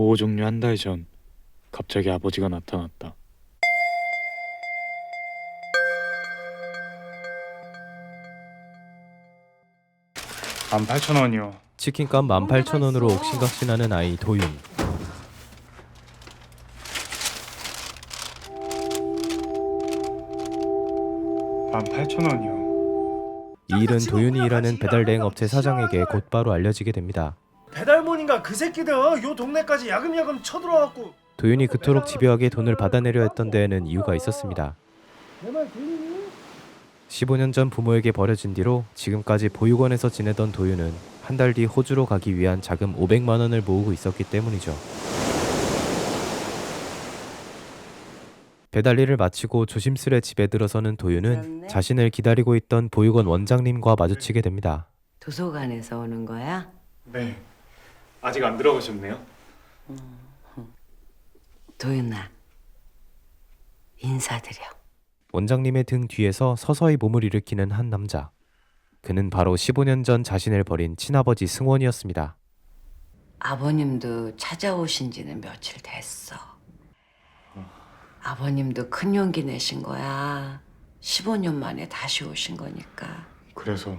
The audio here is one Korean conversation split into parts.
보호 종료 한 달 전 갑자기 아버지가 나타났다. $18,000원이요. 치킨값 18,000원으로 옥신각신하는 아이 도윤. $18,000원이요. 이 일은 도윤이 일하는 배달 대행 업체 사장에게 곧바로 알려지게 됩니다. 배달몬인가 그 새끼들 요 동네까지 야금야금 쳐들어왔고. 도윤이 그토록 집요하게 돈을 받아내려 했던 데에는 이유가 있었습니다. 15년 전 부모에게 버려진 뒤로 지금까지 보육원에서 지내던 도윤은 한 달 뒤 호주로 가기 위한 자금 500만 원을 모으고 있었기 때문이죠. 배달 일을 마치고 조심스레 집에 들어서는 도윤은 자신을 기다리고 있던 보육원 원장님과 마주치게 됩니다. 도서관에서 오는 거야? 네. 아직 안 들어가셨네요? 도윤아, 인사드려. 원장님의 등 뒤에서 서서히 몸을 일으키는 한 남자. 그는 바로 15년 전 자신을 버린 친아버지 승원이었습니다. 아버님도 찾아오신 지는 며칠 됐어. 아버님도 큰 용기 내신 거야. 15년 만에 다시 오신 거니까. 그래서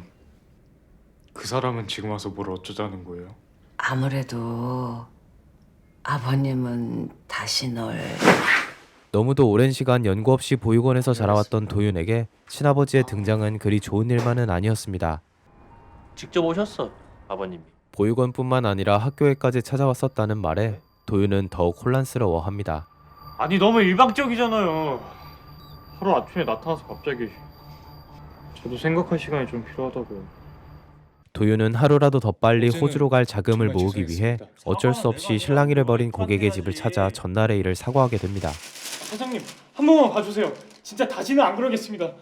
그 사람은 지금 와서 뭘 어쩌자는 거예요? 아무래도 아버님은 다시 널... 너무도 오랜 시간 연고 없이 보육원에서 자라왔던 도윤에게 친아버지의 등장은 그리 좋은 일만은 아니었습니다. 직접 오셨어, 아버님이. 보육원뿐만 아니라 학교에까지 찾아왔었다는 말에 도윤은 더욱 혼란스러워합니다. 아니 너무 일방적이잖아요. 하루 아침에 나타나서 갑자기. 저도 생각할 시간이 좀 필요하다고요. 도윤은 하루라도 더 빨리 어제는 호주로 갈 자금을 정말 모으기 위해 죄송했습니다. 어쩔 수 없이 실랑이를 벌인 고객의 집을 찾아 전날의 일을 사과하게 됩니다. 사장님 한 번만 봐주세요. 진짜 다시는 안 그러겠습니다.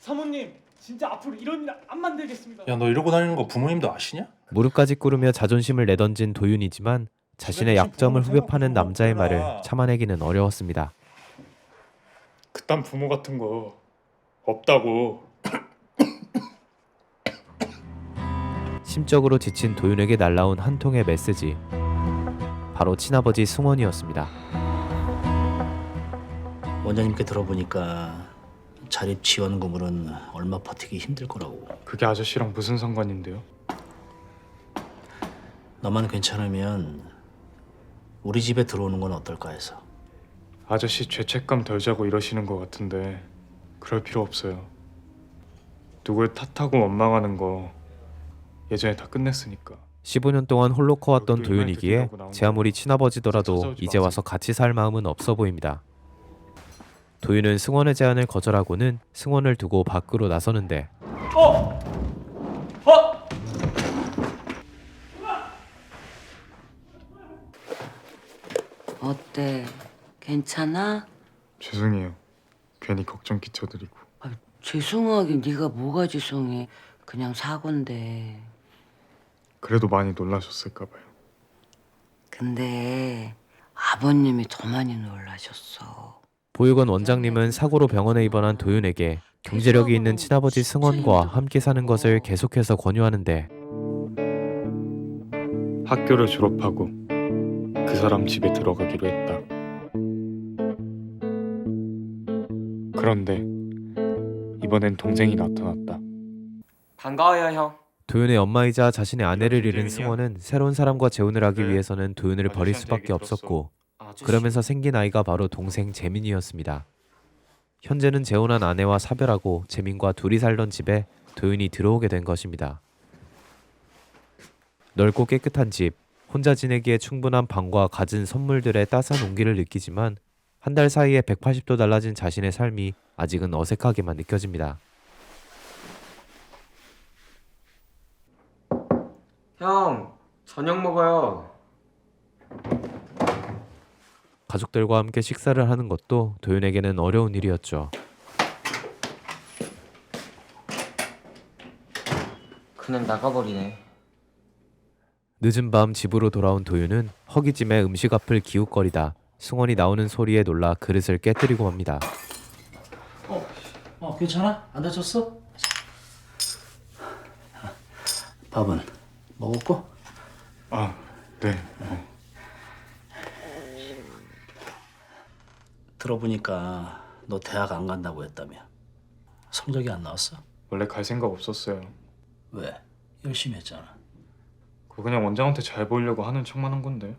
사모님 진짜 앞으로 이런 일 안 만들겠습니다. 야, 너 이러고 다니는 거 부모님도 아시냐? 무릎까지 꿇으며 자존심을 내던진 도윤이지만 자신의 약점을 후벼 파는 남자의 말을 참아내기는 어려웠습니다. 그딴 부모 같은 거 없다고. 심적으로 지친 도윤에게 날라온 한 통의 메시지. 바로 친아버지 승원이었습니다. 원장님께 들어보니까 자립 지원 구물은 얼마 버티기 힘들 거라고. 그게 아저씨랑 무슨 상관인데요? 너만 괜찮으면 우리 집에 들어오는 건 어떨까 해서. 아저씨 죄책감 덜 자고 이러시는 것 같은데 그럴 필요 없어요. 누굴 탓하고 원망하는 거 예전에 다 끝냈으니까. 15년 동안 홀로 커왔던 도윤이기에 제 아무리 친아버지더라도 이제 와서 같이 살 마음은 없어 보입니다. 도윤은 승원의 제안을 거절하고는 승원을 두고 밖으로 나서는데 어때? 괜찮아? 죄송해요. 괜히 걱정 끼쳐드리고. 죄송하긴 네가 뭐가 죄송해. 그냥 사고인데. 그래도 많이 놀라셨을까 봐요. 근데 아버님이 더 많이 놀라셨어. 보육원 원장님은 사고로 병원에 입원한 도윤에게 경제력이 있는 친아버지 승원과 함께 사는 것을 계속해서 권유하는데 학교를 졸업하고 그 사람 집에 들어가기로 했다. 그런데 이번엔 동생이 나타났다. 반가워요, 형. 도윤의 엄마이자 자신의 아내를 잃은 승원은 새로운 사람과 재혼을 하기 위해서는 도윤을 버릴 수밖에 없었고 그러면서 생긴 아이가 바로 동생 재민이었습니다. 현재는 재혼한 아내와 사별하고 재민과 둘이 살던 집에 도윤이 들어오게 된 것입니다. 넓고 깨끗한 집, 혼자 지내기에 충분한 방과 갖은 선물들의 따스한 온기를 느끼지만 한 달 사이에 180도 달라진 자신의 삶이 아직은 어색하게만 느껴집니다. 형, 저녁 먹어요. 가족들과 함께 식사를 하는 것도 도윤에게는 어려운 일이었죠. 그냥 나가버리네. 늦은 밤 집으로 돌아온 도윤은 허기짐에 음식 앞을 기웃거리다 승원이 나오는 소리에 놀라 그릇을 깨뜨리고 맙니다. 괜찮아? 안 다쳤어? 밥은 먹었고? 아, 네. 들어보니까 너 대학 안 간다고 했다며. 성적이 안 나왔어? 원래 갈 생각 없었어요. 왜? 열심히 했잖아. 그거 그냥 원장한테 잘 보이려고 하는 척만 한 건데.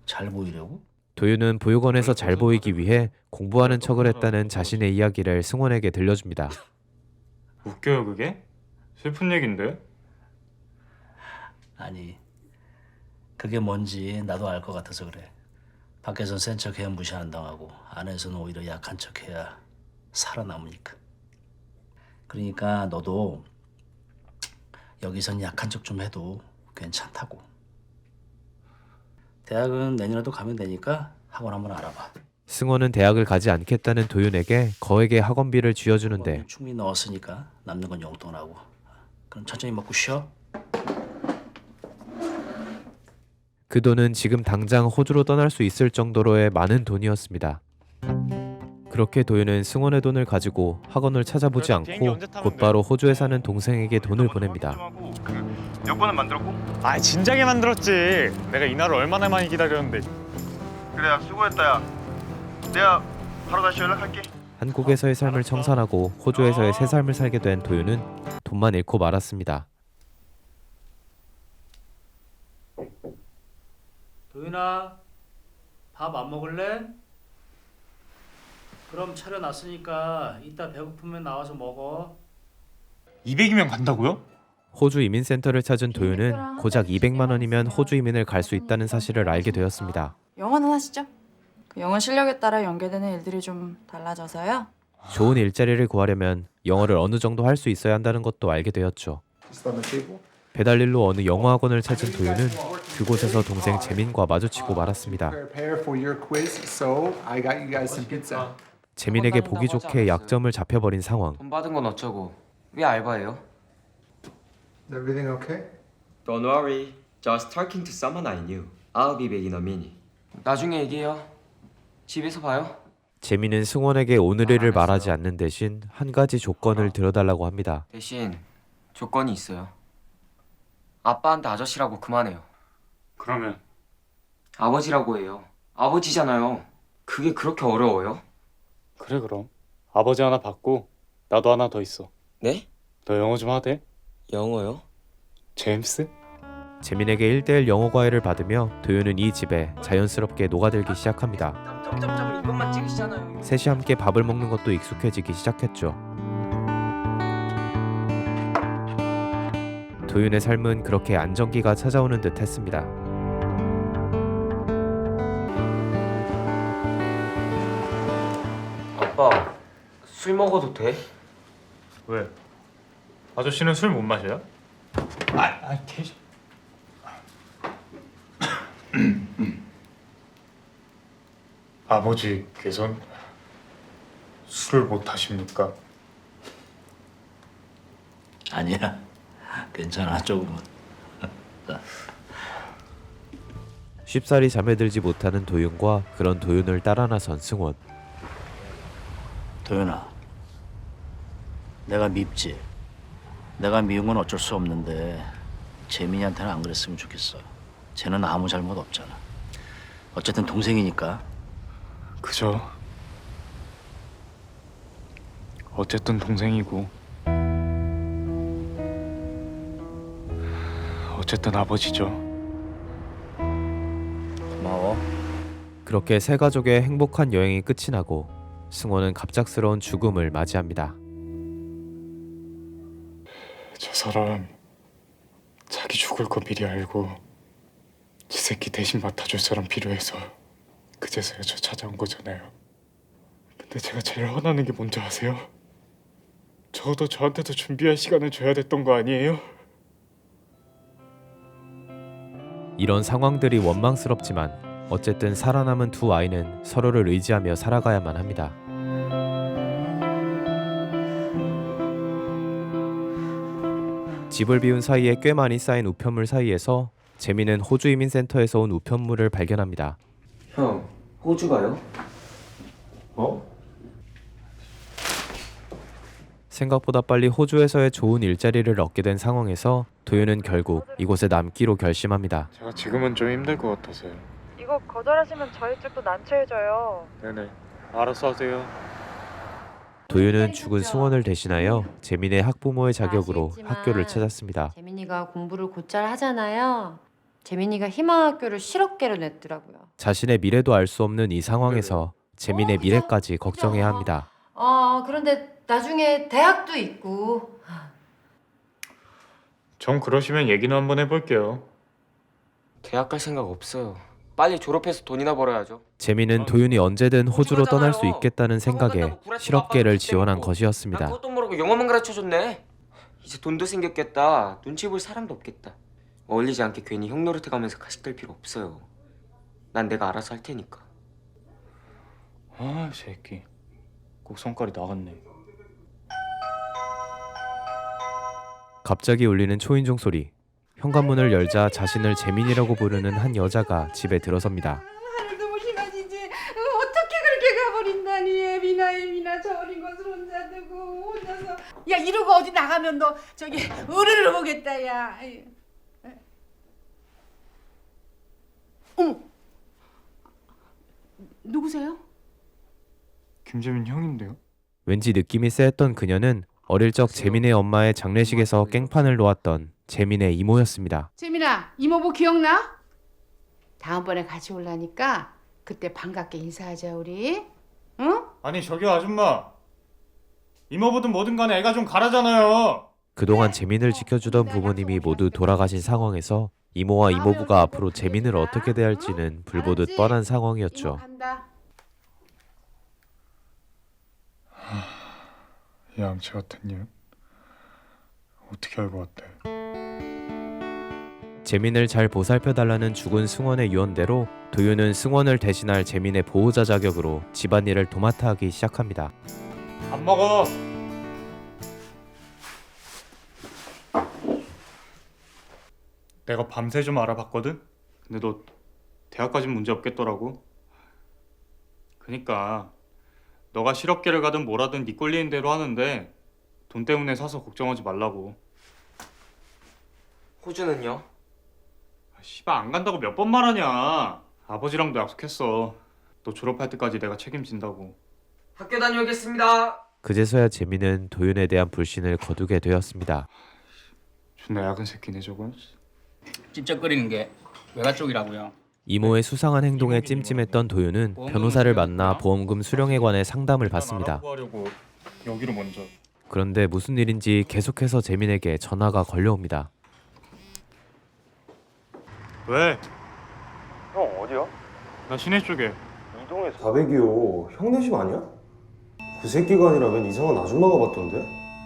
잘 보이려고? 도윤은 보육원에서 잘 보이기 위해 공부하는 척을 했다는 자신의 이야기를 승원에게 들려줍니다. 웃겨요 그게? 슬픈 얘긴데? 아니, 그게 뭔지 나도 알 것 같아서 그래. 밖에선 센 척해야 무시 안 당하고 안에서는 오히려 약한 척해야 살아남으니까. 그러니까 너도 여기선 약한 척 좀 해도 괜찮다고. 대학은 내년에도 가면 되니까 학원 한번 알아봐. 승원은 대학을 가지 않겠다는 도윤에게 거액의 학원비를 쥐어주는데 학원비는 충분히 넣었으니까 남는 건 용돈하고. 그럼 천천히 먹고 쉬어. 그 돈은 지금 당장 호주로 떠날 수 있을 정도로의 많은 돈이었습니다. 그렇게 도윤은 승원의 돈을 가지고 학원을 찾아보지 않고 곧바로 호주에 사는 동생에게 돈을 보냅니다. 여권은 만들었고? 아 진작에 만들었지. 내가 이날을 얼마나 많이 기다렸는데. 그래, 수고했다. 야, 내가 바로 다시 연락할게. 한국에서의 삶을 청산하고 호주에서의 새 삶을 살게 된 도윤은 돈만 잃고 말았습니다. 도윤아, 밥 안 먹을래? 그럼 차려놨으니까 이따 배고프면 나와서 먹어. 200이면 간다고요? 호주 이민센터를 찾은 도윤은 고작 200만 원이면 호주 이민을 갈 수 있다는 사실을 알게 되었습니다. 영어는 하시죠? 그 영어 실력에 따라 연계되는 일들이 좀 달라져서요. 좋은 일자리를 구하려면 영어를 어느 정도 할 수 있어야 한다는 것도 알게 되었죠. 배달일로 어느 영어 학원을 찾은 도윤은 그곳에서 동생 재민과 마주치고 말았습니다. 재민에게 보기 좋게 약점을 잡혀버린 상황. 돈 받은 건 어쩌고 왜 알바해요? Everything okay? Don't worry. Just talking to someone I knew. I'll be back in a minute. 나중에 얘기해요. 집에서 봐요. 재민은 승원에게 오늘 일을 말하지 않는 대신 한 가지 조건을 들어달라고 합니다. 대신 조건이 있어요. 아빠한테 아저씨라고 그만해요. 그러면 아버지라고 해요. 아버지잖아요. 그게 그렇게 어려워요? 그래 그럼 아버지 하나 받고 나도 하나 더 있어. 네? 너 영어 좀 하대? 영어요? 제임스? 재민에게 1대1 영어 과외를 받으며 도윤은 이 집에 자연스럽게 녹아들기 시작합니다. 점점점 이것만 찍으시잖아요. 셋이 함께 밥을 먹는 것도 익숙해지기 시작했죠. 도윤의 삶은 그렇게 안정기가 찾아오는 듯 했습니다. 아빠, 술 먹어도 돼? 왜? 아저씨는 술 못 마셔요? 대신 아버지께선 술을 못 하십니까? 아니야, 괜찮아. 조금은. 쉽사리 잠에 들지 못하는 도윤과 그런 도윤을 따라 나선 승원. 도윤아, 내가 밉지. 내가 미운 건 어쩔 수 없는데 재민이한테는 안 그랬으면 좋겠어. 쟤는 아무 잘못 없잖아. 어쨌든 동생이니까. 그죠. 어쨌든 동생이고 어쨌든 아버지죠. 고마워. 그렇게 세 가족의 행복한 여행이 끝이 나고 승원은 갑작스러운 죽음을 맞이합니다. 저 사람 자기 죽을 거 미리 알고 지 새끼 대신 맡아줄 사람 필요해서 그제서야 저 찾아온 거잖아요. 근데 제가 제일 화나는 게 뭔지 아세요? 적어도 저한테도 준비할 시간을 줘야 됐던 거 아니에요? 이런 상황들이 원망스럽지만 어쨌든 살아남은 두 아이는 서로를 의지하며 살아가야만 합니다. 집을 비운 사이에 꽤 많이 쌓인 우편물 사이에서 재민은 호주 이민센터에서 온 우편물을 발견합니다. 형, 호주 가요? 뭐? 생각보다 빨리 호주에서의 좋은 일자리를 얻게 된 상황에서 도윤은 결국 이곳에 남기로 결심합니다. 제가 지금은 좀 힘들 것 같아서요. 이거 거절하시면 저희 쪽도 난처해져요. 네네. 알아서 하세요. 도윤은 죽은 승원을 대신하여 재민의 학부모의 자격으로 학교를 찾았습니다. 재민이가 공부를 곧잘 하잖아요. 재민이가 희망학교를 실업계로 냈더라고요. 자신의 미래도 알 수 없는 이 상황에서 재민의 미래까지 걱정해야 합니다. 그런데 나중에 대학도 있고. 전 그러시면 얘기는 한번 해볼게요. 대학 갈 생각 없어요. 빨리 졸업해서 돈이나 벌어야죠. 재민은 도윤이 언제든 호주로 떠날 수 있겠다는 생각에 실업계를 지원한 것이었습니다. 난 그것도 모르고 영어만 가르쳐줬네. 이제 돈도 생겼겠다. 눈치 볼 사람도 없겠다. 어울리지 않게 괜히 형 노릇해가면서 가식될 필요 없어요. 난 내가 알아서 할 테니까. 아, 이 새끼. 꼭 성깔이 나갔네. 갑자기 울리는 초인종 소리. 현관문을 열자 자신을 재민이라고 부르는 한 여자가 집에 들어섭니다. 하늘도 무심하시지. 어떻게 그렇게 가버린다니. 예민아 저 어린 것을 혼자 두고 혼자서. 야 이러고 어디 나가면 너 저기 으르르 보겠다 야. 어머. 누구세요? 김재민 형인데요? 왠지 느낌이 쎄했던 그녀는 어릴 적 재민의 엄마의 장례식에서 깽판을 놓았던 재민의 이모였습니다. 재민아 이모부 기억나? 다음번에 같이 올라니까 그때 반갑게 인사하자 우리. 응? 아니 저기요 아줌마. 이모부든 뭐든 간에 애가 좀 가라잖아요. 그동안 재민을 지켜주던 부모님이 모두 돌아가신 상황에서 이모와 이모부가 앞으로 재민을 어떻게 대할지는 불보듯 뻔한 이모 상황이었죠. 간다. 이 암치 같은 일 어떻게 알고 왔대? 재민을 잘 보살펴달라는 죽은 승원의 유언대로 도윤은 승원을 대신할 재민의 보호자 자격으로 집안일을 도맡아 하기 시작합니다. 안 먹어. 내가 밤새 좀 알아봤거든? 근데 너 대학까진 문제 없겠더라고. 그니까 너가 실업계를 가든 뭐라든 네 꼴리는 대로 하는데 돈 때문에 사서 걱정하지 말라고. 호주는요? 씨발 안 간다고 몇 번 말하냐. 아버지랑도 약속했어. 너 졸업할 때까지 내가 책임진다고. 학교 다녀오겠습니다. 그제서야 재민은 도윤에 대한 불신을 거두게 되었습니다. 존나 야근 새끼네 저건. 찝쩍거리는 게 외가 쪽이라고요. 이모의 수상한 행동에 찜찜했던 도윤은 변호사를 만나 보험금 수령에 관해 상담을 받습니다. 하려고 여기로 먼저. 그런데 무슨 일인지 계속해서 재민에게 전화가 걸려옵니다. 왜? 형 어디야? 나 시내 쪽에. 이동해서. 400이요. 형네 집 아니야? 그 새끼가 아니라 웬 이상한 아줌마가 봤던데?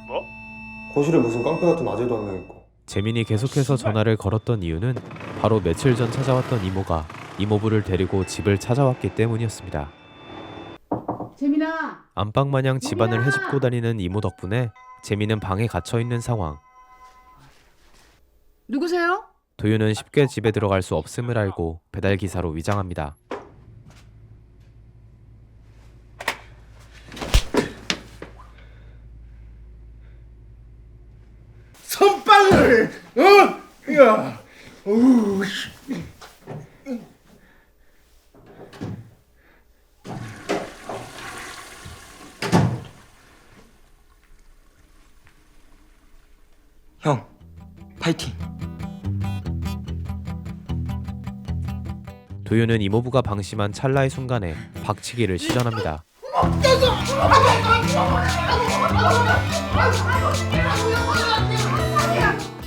뭐? 거실에 무슨 깡패 같은 아재도 한 명 있고. 재민이 계속해서 전화를 걸었던 이유는 바로 며칠 전 찾아왔던 이모가 이모부를 데리고 집을 찾아왔기 때문이었습니다. 재민아. 안방마냥 집안을 헤집고 다니는 이모 덕분에 재민은 방에 갇혀있는 상황. 누구세요? 도윤은 쉽게 집에 들어갈 수 없음을 알고 배달기사로 위장합니다. 선빵을! 어? 야! 어우, 씨. 형, 파이팅. 도윤은 이모부가 방심한 찰나의 순간에 박치기를 시전합니다.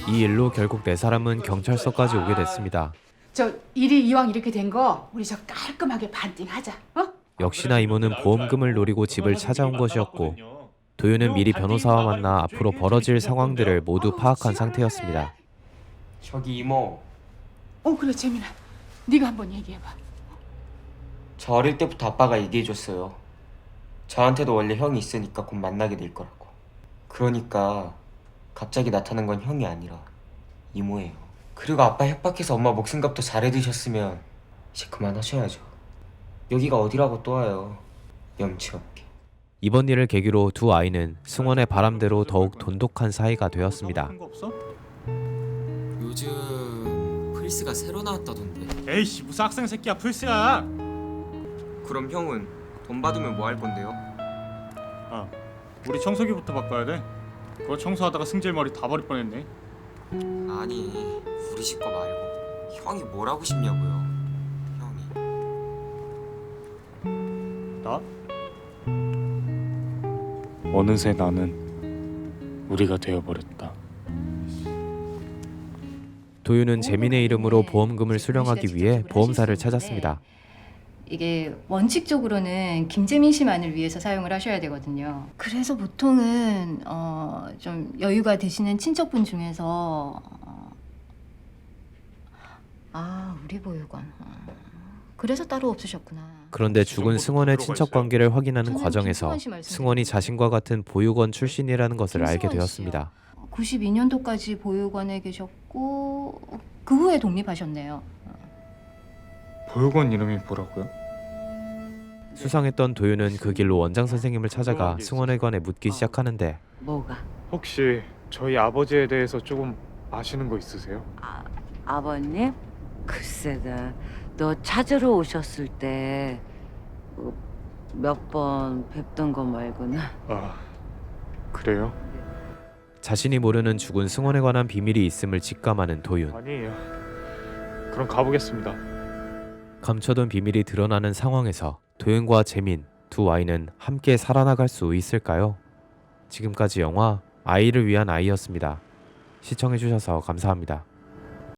이 일로 결국 네 사람은 경찰서까지 오게 됐습니다. 저 일이 이왕 이렇게 된 거 우리 저 깔끔하게 반띵하자. 어? 역시나 이모는 보험금을 노리고 집을 찾아온 것이었고 도윤은 미리 변호사와 만나 앞으로 벌어질 상황들을 모두 파악한 상태였습니다. 저기 이모, 그래 재민아. 네가 한번 얘기해봐. 저 어릴 때부터 아빠가 얘기해줬어요. 저한테도 원래 형이 있으니까 곧 만나게 될 거라고. 그러니까 갑자기 나타난 건 형이 아니라 이모예요. 그리고 아빠 협박해서 엄마 목숨값도 잘해드셨으면 이제 그만하셔야죠. 여기가 어디라고 또 와요. 염치 없게. 이번 일을 계기로 두 아이는 승원의 바람대로 더욱 돈독한 사이가 되었습니다. 요즘 플스가 새로 나왔다던데. 에이씨 무슨 학생 새끼야 플스야. 그럼 형은 돈 받으면 뭐 할 건데요? 아 우리 청소기부터 바꿔야 돼. 그거 청소하다가 승질 머리 다 버릴 뻔했네. 아니 우리 집 거 말고 형이 뭘 하고 싶냐고요. 형이. 나? 어느새 나는 우리가 되어버렸다. 도윤은 재민의 이름으로 보험금을 수령하기 위해 보험사를 찾았습니다. 이게 원칙적으로는 김재민 씨만을 위해서 사용을 하셔야 되거든요. 그래서 보통은 좀 여유가 되시는 친척분 중에서 우리 보육원. 그래서 따로 없으셨구나. 그런데 죽은 승원의 친척 관계를 확인하는 과정에서 승원이 자신과 같은 보육원 출신이라는 것을 알게 되었습니다. 92년도까지 보육원에 계셨고 그 후에 독립하셨네요. 보육원 이름이 뭐라고요? 수상했던 도윤은 그 길로 원장 선생님을 찾아가 승원에 관해 묻기 시작하는데 뭐가? 혹시 저희 아버지에 대해서 조금 아시는 거 있으세요? 아버님? 글쎄다. 너 찾으러 오셨을 때 몇 번 뵙던 거 말고는. 아, 그래요? 자신이 모르는 죽은 승원에 관한 비밀이 있음을 직감하는 도윤. 아니에요. 그럼 가보겠습니다. 감춰둔 비밀이 드러나는 상황에서 도윤과 재민 두 아이는 함께 살아나갈 수 있을까요? 지금까지 영화 아이를 위한 아이였습니다. 시청해주셔서 감사합니다.